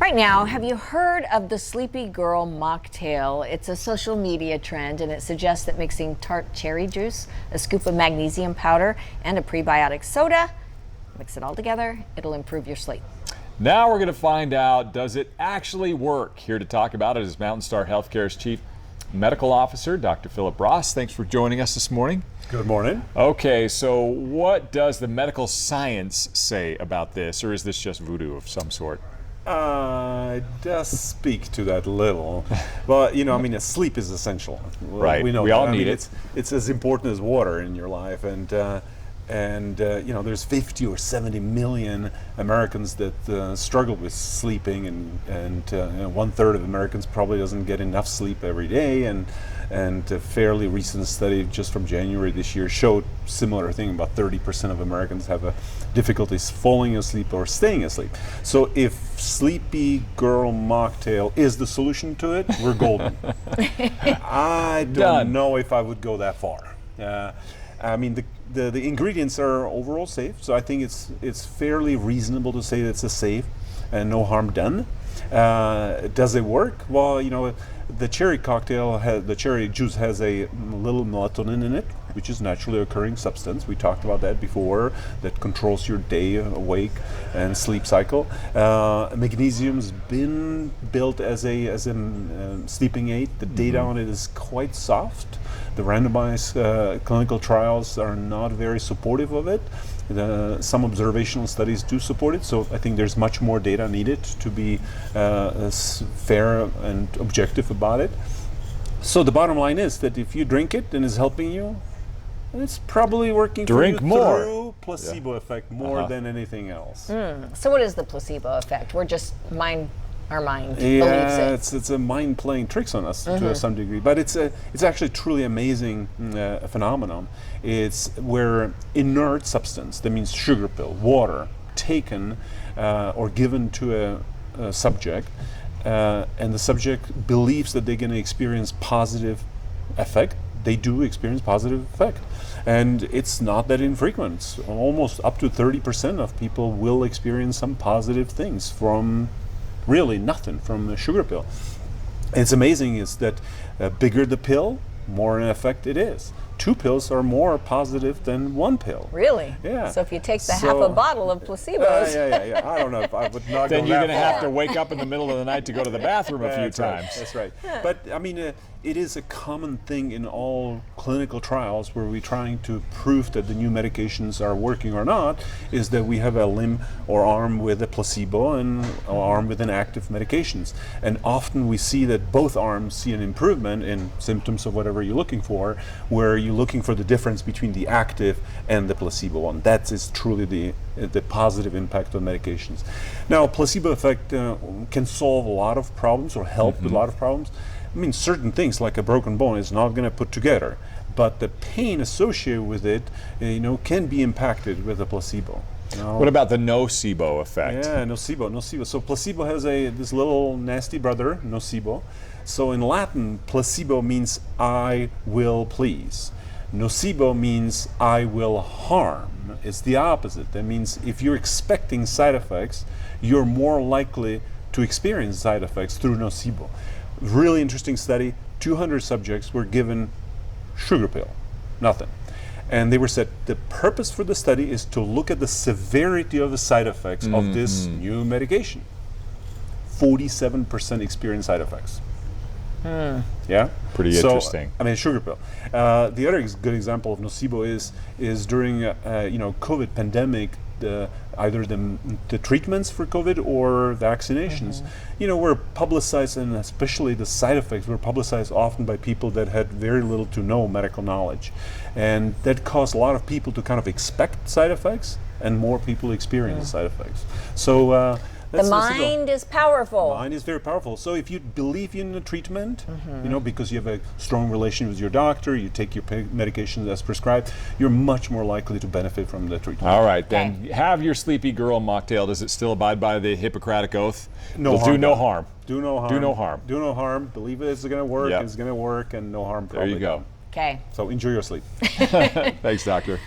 Right now, have you heard of the Sleepy Girl Mocktail? It's a social media trend, and it suggests that mixing tart cherry juice, a scoop of magnesium powder, and a prebiotic soda, mix it all together, it'll improve your sleep. Now we're going to find out, does it actually work? Here to talk about it is Mountain Star Healthcare's Chief Medical Officer, Dr. Philip Ross. Thanks for joining us this morning. Good morning. Okay, so what does the medical science say about this, or is this just voodoo of some sort? It does speak to that little. Well, you know, I mean, sleep is essential. Right. We know we all that. need I mean, it. It's as important as water in your life, and you know, there's 50 or 70 million Americans that struggle with sleeping, and you know, 1/3 of Americans probably doesn't get enough sleep every day, and a fairly recent study just from January this year showed similar thing. About 30% of Americans have difficulties falling asleep or staying asleep. So if Sleepy Girl Mocktail is the solution to it, we're golden. I don't know if I would go that far. I mean, the ingredients are overall safe, so I think it's fairly reasonable to say that it's a safe and no harm done. Does it work? Well, you know, the cherry the cherry juice has a little melatonin in it, which is naturally occurring substance. We talked about that before, that controls your day awake and sleep cycle. Magnesium's been built as a sleeping aid. The data on it is quite soft. The randomized clinical trials are not very supportive of it. Some observational studies do support it, so I think there's much more data needed to be fair and objective about it. So the bottom line is that if you drink it and it's helping you, it's probably working Drink for you more. through placebo effect more than anything else. So what is the placebo effect? We're just our mind believes it. It's a mind playing tricks on us to some degree, but it's actually truly amazing phenomenon. It's where inert substance, that means sugar pill, water, taken or given to a subject, and the subject believes that they're going to experience positive effect. They do experience positive effect, and it's not that infrequent. Almost up to 30% of people will experience some positive things from really nothing, from a sugar pill. And it's amazing is that bigger the pill, more in effect it is. 2 pills are more positive than 1 pill. Really? Yeah. So if you take half a bottle of placebos. Yeah. I don't know if I would not Then go you're that going to far. have to wake up in the middle of the night to go to the bathroom a few times. That's right. But I mean, it is a common thing in all clinical trials where we're trying to prove that the new medications are working or not, is that we have a limb or arm with a placebo and an arm with an active medications. And often we see that both arms see an improvement in symptoms of whatever you're looking for, where you're looking for the difference between the active and the placebo one. That is truly the positive impact of medications. Now, placebo effect can solve a lot of problems or help with a lot of problems. I mean, certain things like a broken bone is not going to put together, but the pain associated with it, you know, can be impacted with a placebo. What about the nocebo effect? Yeah, nocebo. So placebo has this little nasty brother, nocebo. So in Latin, placebo means I will please. Nocebo means I will harm. It's the opposite. That means if you're expecting side effects, you're more likely to experience side effects through nocebo. Really interesting study. 200 subjects were given sugar pill, nothing. And they were said the purpose for the study is to look at the severity of the side effects of this new medication. 47% experienced side effects. Yeah, pretty interesting. I mean, sugar pill. The other good example of nocebo is during you know, COVID pandemic. Either the treatments for COVID or vaccinations, you know, were publicized, and especially the side effects were publicized often by people that had very little to no medical knowledge, and that caused a lot of people to kind of expect side effects, and more people experience side effects. So The mind is powerful. The mind is very powerful. So if you believe in the treatment, you know, because you have a strong relation with your doctor, you take your medication as prescribed, you're much more likely to benefit from the treatment. All right, then have your Sleepy Girl Mocktail. Does it still abide by the Hippocratic Oath? No harm. Do no harm. Do no harm. Do no harm. Do no harm. Believe it's going to work. Yep. It's going to work, and no harm. There you go. Okay. So enjoy your sleep. Thanks, doctor.